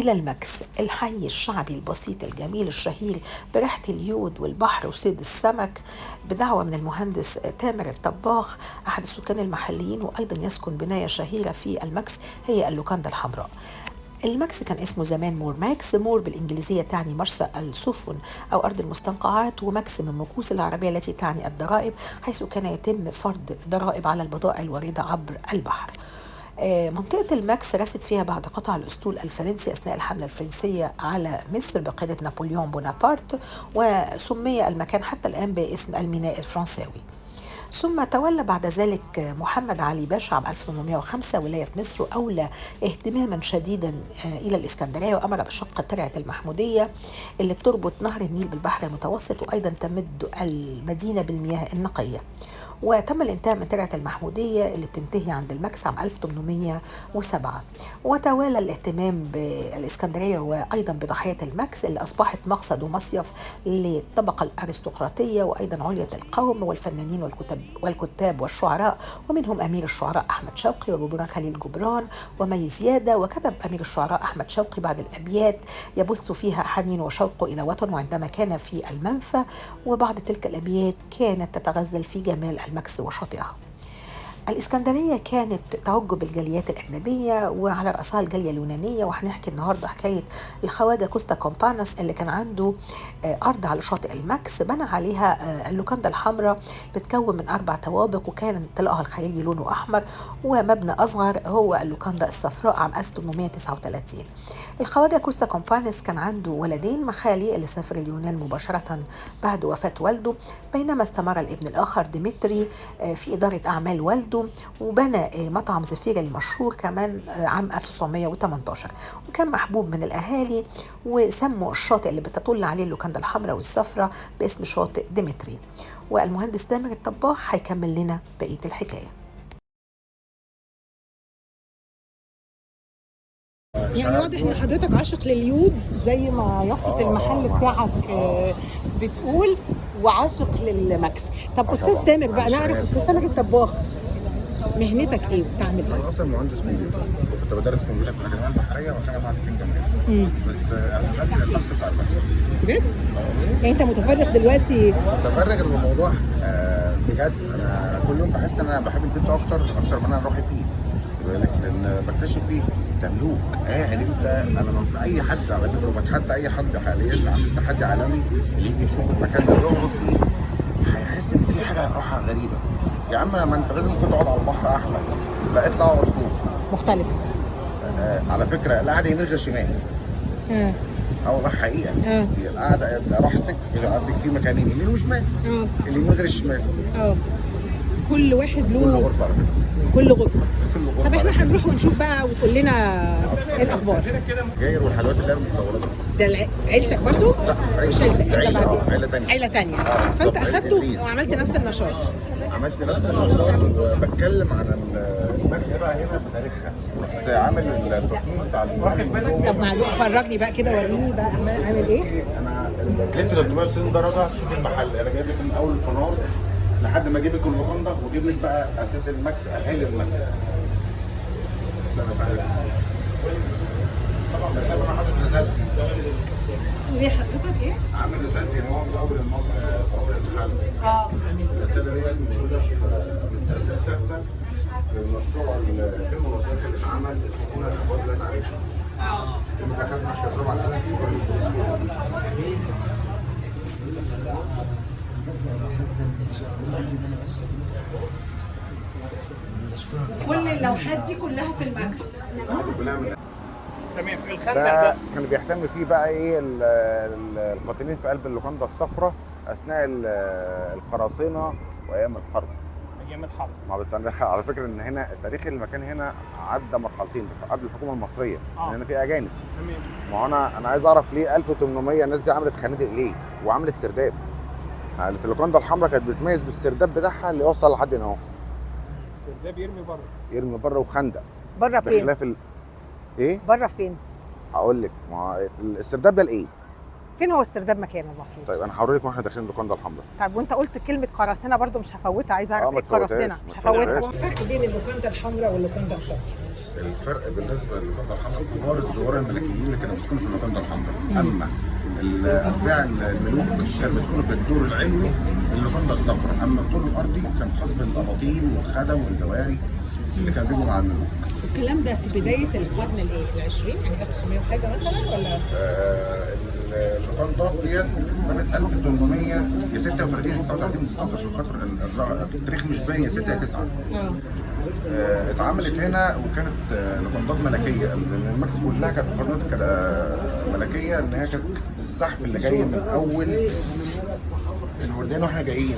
إلى الماكس، الحي الشعبي البسيط الجميل الشهير بريحة اليود والبحر وصيد السمك، بدعوة من المهندس تامر الطباخ أحد السكان المحليين، وأيضا يسكن بناية شهيرة في الماكس هي اللوكاندا الحمراء. الماكس كان اسمه زمان مور. ماكس مور بالإنجليزية تعني مرسى السفن أو أرض المستنقعات، وماكس من مكوس العربية التي تعني الضرائب، حيث كان يتم فرض ضرائب على البضائع الواردة عبر البحر. منطقة الماكس رست فيها بعد قطع الأسطول الفرنسي أثناء الحملة الفرنسية على مصر بقيادة نابليون بونابرت، وسمي المكان حتى الآن باسم الميناء الفرنساوي. ثم تولى بعد ذلك محمد علي باشا عام 1805 ولاية مصر، وأولى اهتماما شديدا إلى الإسكندرية، وأمر بشق ترعة المحمودية اللي بتربط نهر النيل بالبحر المتوسط، وأيضا تمد المدينة بالمياه النقية. وتم الانتهاء من ترعة المحمودية اللي بتنتهي عند الماكس عام 1807. وتوالى الاهتمام بالإسكندرية وأيضا بضاحية الماكس اللي أصبحت مقصد ومصيف للطبقة الأرستقراطية، وأيضا علية القوم والفنانين والكتاب والشعراء، ومنهم أمير الشعراء أحمد شوقي وجبران خليل جبران ومي زيادة. وكتب أمير الشعراء أحمد شوقي بعد الأبيات يبث فيها حنين وشوق إلى وطن وعندما كان في المنفى، وبعد تلك الأبيات كانت تتغزل في جمال الماكس وشاطئها. الإسكندرية كانت تعج بالجاليات الأجنبية وعلى رأسها الجالية اليونانية، وهنحكي النهاردة حكاية الخواجة كوستا كومبانس اللي كان عنده أرض على شاطئ الماكس بنى عليها اللوكاندا الحمراء، بتكون من 4 طوابق، وكان طلائها الخارجي لونه أحمر، ومبنى أصغر هو اللوكاندا الصفراء عام 1839. الخواجة كوستا كومبانس كان عنده ولدين مخالي اللي سافر اليونان مباشرة بعد وفاة والده، بينما استمر الابن الآخر ديمتري في إدارة أعمال والده، وبنى مطعم زفير المشهور كمان عام 1918، وكان محبوب من الأهالي، وسموا الشاطئ اللي بتطل عليه اللوكاندا الحمراء والصفراء باسم شاطئ ديمتري. والمهندس تامر الطباخ هيكمل لنا بقية الحكاية. يعني واضح ان حضرتك عاشق لليود زي ما يافطة المحل بتاعك بتقول، وعاشق للماكس. طب استاذ تامر بقى، نعرف استاذ تامر الطباخ مهنتك ايه وبتعمل ايه؟ انا اصلا مهندس كمبيوتر، كنت بدرس كمبيوتر في الاكاديميه البحريه وعشان معهد الجامعيه، بس اعتزلت للبحث بتاع الماكس. بجد؟ يعني انت متفرغ دلوقتي؟ متفرغ للموضوع بجد. انا كل يوم بحس ان انا بحب البيت اكتر ما انا روحي فيه، لان بكتشف فيه تملوك قاعد انت. انا اي حد على فكره بتحدى اي حد حاليا، عامل تحدي عالمي اللي يجي يشوف المكان ده يقعد فيه هيحس ان في حاجه روحها غريبه. يا عم ما انت لازم تقعد على البحر احلى، لا اطلع اقعد فوق مختلف. على فكره القعده يمين غير شمال. والله حقيقه. هي القعده راحتك، عندك في مكانين يمين وشمال. اليمين غير الشمال. كل واحد له كل غرفه على فكره. كل غرفه. طب احنا هنروح ونشوف بقى وتقول لنا ايه الاخبار. جاير والحلويات اللي انا مستوردها. ده عيلتك برضه؟ مش عيلتك انت بعدين؟ عيله ثانيه. عيله ثانيه. فانت اخدته وعملت نفس النشاط. عملت نفس النشاط وبتكلم عن الماكس بقى هنا بتاريخها. كنت عامل التصميم بتاع طب معلش فرجني بقى كده، وريني بقى عامل ايه؟ انا لفيت 360 درجه. شوف المحل، انا جايب لك من اول الفنار لحد ما اجيب لك اللوكاندا واجيب لك بقى اساس الماكس، اهالي الماكس. طبعا انا حاطط رسالتي. ليه حضرتك ايه؟ عامل رسالتي ان هو في اول المحل. الرساله دي موجوده في رساله ثابته في مشروع الفيلم الوثائقي اللي اتعمل اسمه هنا الابواب لا نعيشها. فيلم ده خد 10 سنوات على كل اللوحات دي كلها في الماكس. تمام. الخندق ده كان بيهتم فيه بقى ايه القاتلين في قلب اللوكاندا الصفراء اثناء القراصنه وايام الحرب. ما بس انا على فكره ان هنا تاريخ المكان هنا عدى مرحلتين قبل الحكومه المصريه، لان هنا في اجانب. تمام. ما هو انا عايز اعرف ليه 1800 الناس دي عملت خنادق ليه؟ وعملت سرداب. يعني في اللوكاندا الحمراء كانت بتميز بالسرداب بتاعها اللي يوصل لحد هنا اهو. السرداب يرمي بره وخندق. بره فين؟ بخلاف ايه؟ بره فين؟ هقول لك. ما السرداب ده لايه؟ فين هو السرداب مكانه المفروض؟ طيب انا هوريك واحنا داخلين اللوكاندا الحمراء. طيب وانت قلت كلمه قراصنه برضو مش هفوتها، عايز اعرف ايه قراصنه؟ مش هفوتها. الفرق بين اللوكاندا الحمراء واللوكاندا الصفراء؟ الفرق بالنسبه للوكاندا الحمراء، كبار الزوار الملكيين اللي كانوا بيسكنوا في الوكاندا الحمراء، اما اتباع الملوك كانوا بيسكنوا في الدور العلوي من الوكاندا الصفراء، اما الدور الارضي كان خاص بالاباطيل والخدم والجواري اللي كانوا بيجوا مع الملوك. الكلام ده في بدايه القرن الايه؟ العشرين يعني 1900 وحاجه مثلا ولا؟ اللوكاندا ديت كانت 1836 39 بالظبط، عشان خاطر التاريخ مش باين، يا 6 يا 9. اتعملت هنا وكانت لوكاندات ملكيه، لان الماكس كلها كانت لوكاندات ملكيه، ان هي كانت الزحف اللي جاي من اول الوردان واحنا جايين.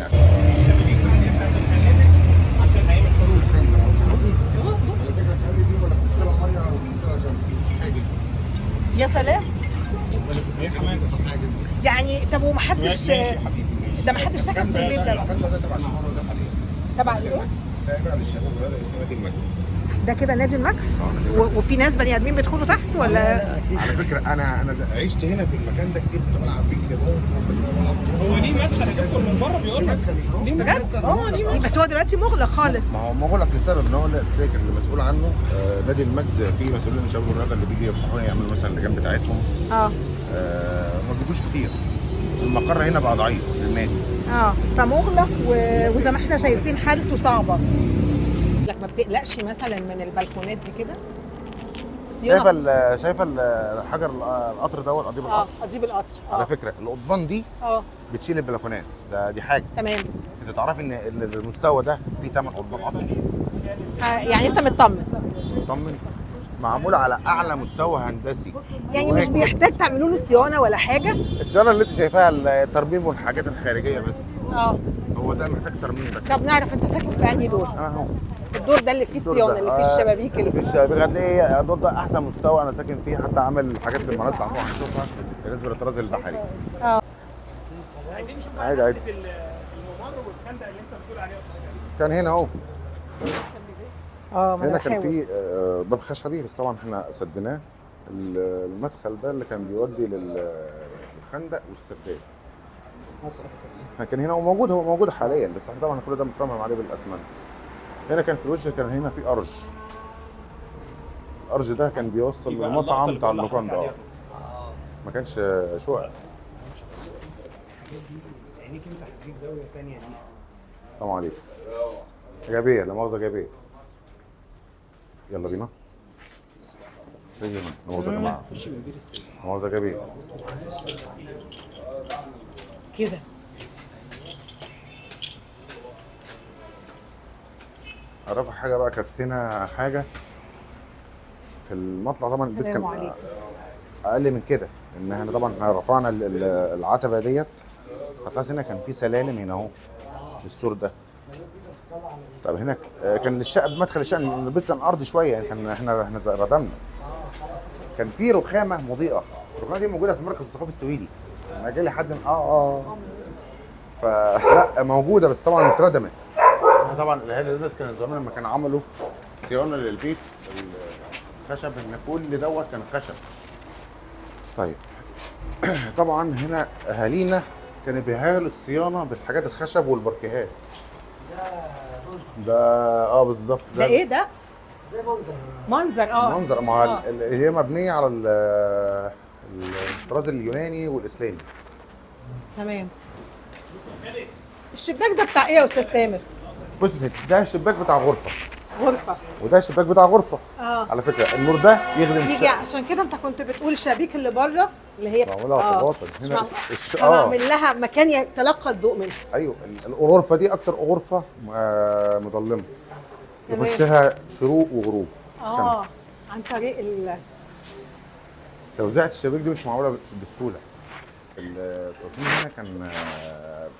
يا سلام. يعني طب ومحدش ده محدش سكن في البيت ده بقى؟ ده تبع الشباب ده حاليا. تبع ايه؟ ده تبع الشباب ده اسمه نادي المجد. ده كده نادي الماكس؟ وفي ناس بني ادمين بيدخلوا تحت ولا؟ على فكره انا عشت هنا في المكان ده كتير، كنت بلعب بيه كده. هو ليه مدخل يا دكتور من بره بيقول لك؟ ليه مدخل؟ ليه مدخل؟ بس هو دلوقتي مغلق خالص. ما هو مغلق لسبب ان هو الفكر اللي مسؤول عنه نادي المجد، فيه مسؤولين من شباب الرياضه اللي بيجي يفتحوا يعملوا مثلا اللجان بتاعتهم. ما بيجوش كتير. المقر هنا بقى ضعيف للنادي. فمغلق وزي ما احنا شايفين حالته صعبه. لك ما بتقلقش مثلا من البلكونات دي كده؟ شايفه الحجر القطر دوت، قضيب القطر. قضيب القطر. على فكره القضبان دي بتشيل البلكونات، دي حاجه. تمام. انت تعرفي ان المستوى ده فيه 8 قضبان قطر. يعني انت مطمن؟ مطمن. معمول على اعلى مستوى هندسي، يعني مش بيحتاج تعملوا له صيانه ولا حاجه؟ الصيانه اللي انت شايفاها الترميم والحاجات الخارجيه بس. هو ده محتاج ترميم بس. طب نعرف انت ساكن في انهي دور؟ انا اهو الدور ده اللي فيه الصيانه، اللي فيه الشبابيك، اللي فيه الشبابيك. هتلاقي الدور ده احسن مستوى انا ساكن فيه، حتى عامل الحاجات اللي لما نطلع فوق هنشوفها بالنسبه للطراز البحري. عايزين نشوف عادي في الممر والخندق اللي انت بتقول عليه يا استاذ. كان هنا اهو. هنا كان في باب خشبي بس طبعا احنا سديناه. المدخل ده اللي كان بيودي للخندق والسرداب. كان هنا وموجود، هو موجود حاليا، بس احنا طبعا كل ده مترمم عليه بالاسمنت. هنا كان في الوجه كان هنا في ارج. الارج ده كان بيوصل للمطعم بتاع اللوكاندا. ما كانش شقق. عينيك انت هتجيب زاويه ثانيه دي. السلام عليكم. ايجابيه، لا مؤاخذه ايجابيه. يلا بينا. لا مؤاخذه يا جماعه. لا مؤاخذه ايجابيه. كده. اعرف حاجه بقى، كانت هنا حاجه في المطلع. طبعا البيت كان اقل من كده، ان احنا طبعا رفعنا العتبه ديت. هتلاحظ هنا كان في سلالم هنا اهو للسور ده. طب هنا كان الشقه بمدخل الشقه، البيت كان ارضي شويه، يعني احنا ردمنا. كان في رخامه مضيئه، الرخامه دي موجوده في مركز الثقافي السويدي. لما جالي حد فلا موجوده، بس طبعا اتردمت. طبعا الاهالي الناس كانوا زمان لما كانوا عملوا صيانه للبيت الخشب، ان كل دوت كان خشب. طيب طبعا هنا اهالينا كانوا بيهالوا الصيانه بالحاجات الخشب والبركيهات. ده بالظبط. ده ايه ده؟ زي منظر. منظر. ما هي مبنيه على الطراز اليوناني والاسلامي. تمام. الشباك ده بتاع ايه يا استاذ تامر؟ بص يا ستي، ده الشباك بتاع غرفه. وده الشباك بتاع غرفه. على فكره النور ده يخدم يجي، عشان كده انت كنت بتقول الشبابيك اللي بره اللي هي معموله باطل هنا. معمل لها مكان يتلقى الضوء منه. ايوه، الغرفه دي اكتر غرفه مظلمه، يخشها شروق وغروب شمس. عن طريق توزيعة الشبابيك دي مش معموله بسهوله. التصميم هنا كان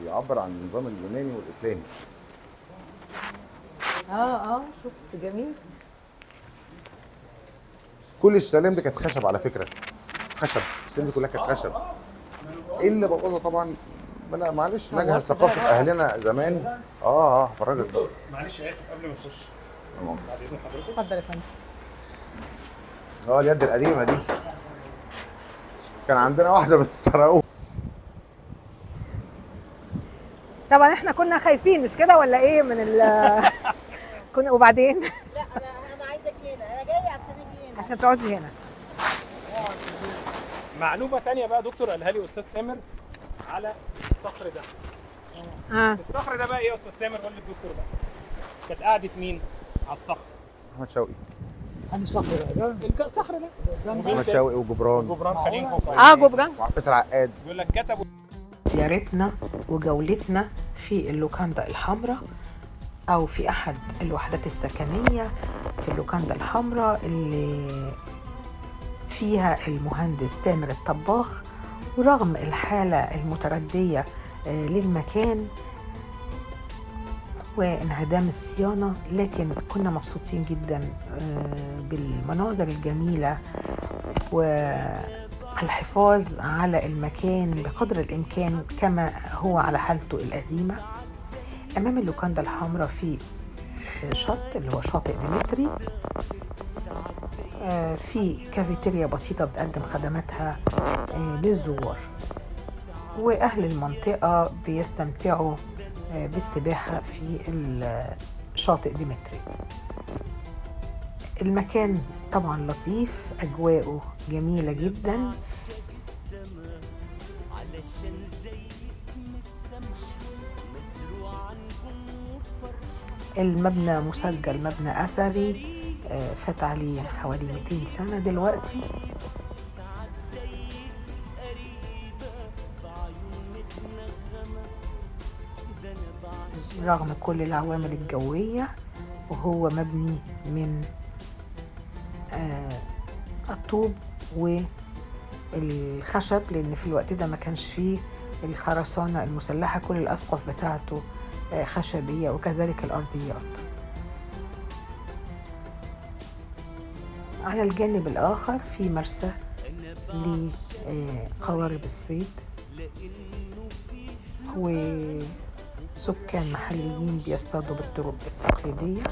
بيعبر عن النظام اليوناني والاسلامي. شفت جميل. كل السلالم دي كانت خشب على فكره، خشب. السلالم دي كلها كانت خشب. ايه اللي بوظها طبعا؟ معلش، نجهل ثقافه اهلنا زمان. هفرجك بقى. معلش اسف قبل ما نخش. بعد اذن حضرتك. اتفضل يا فندم. اليد القديمه دي كان عندنا واحده بس سرقوها. طبعا احنا كنا خايفين مش كده ولا ايه من كنا وبعدين؟ لا انا عايزه كده، انا جايه عشان تقعدي هنا. معلومه تانية بقى دكتور قالها لي استاذ تامر على الصخر ده. الصخر ده بقى ايه يا استاذ تامر؟ قول للدكتور بقى. كانت قعدة مين على الصخر؟ احمد شوقي. الصخر ده احمد شوقي وجبران. جبران خليل كوكا. جبران. وعباس العقاد. بيقول لك كتبوا. زيارتنا وجولتنا في اللوكاندا الحمراء أو في أحد الوحدات السكنية في اللوكاندا الحمراء اللي فيها المهندس تامر الطباخ. ورغم الحالة المتردية للمكان وانعدام الصيانة، لكن كنا مبسوطين جدا بالمناظر الجميلة والحفاظ على المكان بقدر الإمكان كما هو على حالته القديمة. أمام اللوكاندا الحمراء في شط اللي هو شاطئ ديمتري، في كافيتيريا بسيطة بتقدم خدماتها للزوار، وأهل المنطقة بيستمتعوا بالسباحة في شاطئ ديمتري. المكان طبعا لطيف، أجواءه جميلة جدا. المبنى مسجل مبنى أثري، فات عليه حوالي 200 سنة دلوقتي. رغم كل العوامل الجوية، وهو مبني من الطوب والخشب، لأن في الوقت ده ما كانش فيه الخرسانة المسلحة، كل الأسقف بتاعته خشبية وكذلك الأرضيات. على الجانب الآخر في مرسى لقوارب الصيد، وسكان محليين بيصطادوا بالطرق التقليدية.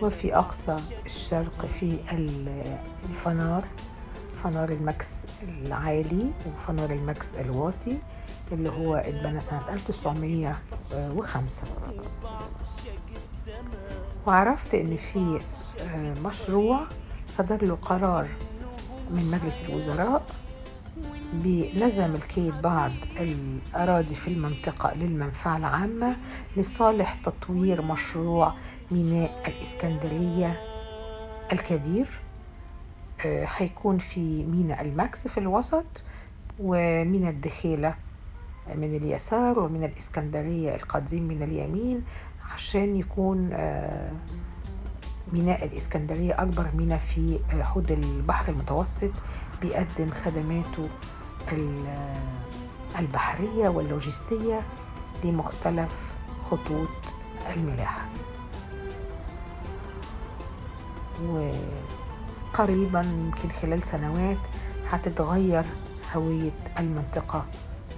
وفي أقصى الشرق في الفنار، فنار الماكس العالي وفنار الماكس الواطي اللي هو اتبنى سنة 1905. وعرفت ان في مشروع صدر له قرار من مجلس الوزراء بنزع ملكية بعض الأراضي في المنطقة للمنفعة العامة لصالح تطوير مشروع ميناء الإسكندرية الكبير. هيكون في ميناء الماكس في الوسط، وميناء الدخيلة من اليسار، وميناء الإسكندرية القديم من اليمين، عشان يكون ميناء الإسكندرية أكبر ميناء في حوض البحر المتوسط، بيقدم خدماته البحرية واللوجستية لمختلف خطوط الملاحة. وقريبا يمكن خلال سنوات هتتغير هوية المنطقة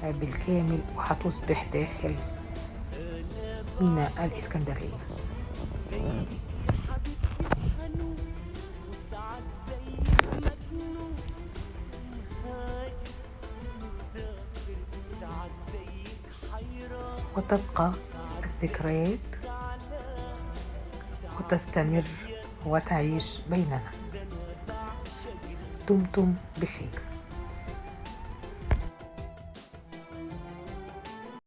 بالكامل، وهتصبح داخل ميناء الإسكندرية. وتبقى الذكريات وتستمر وتعيش بيننا. دمتم بخير.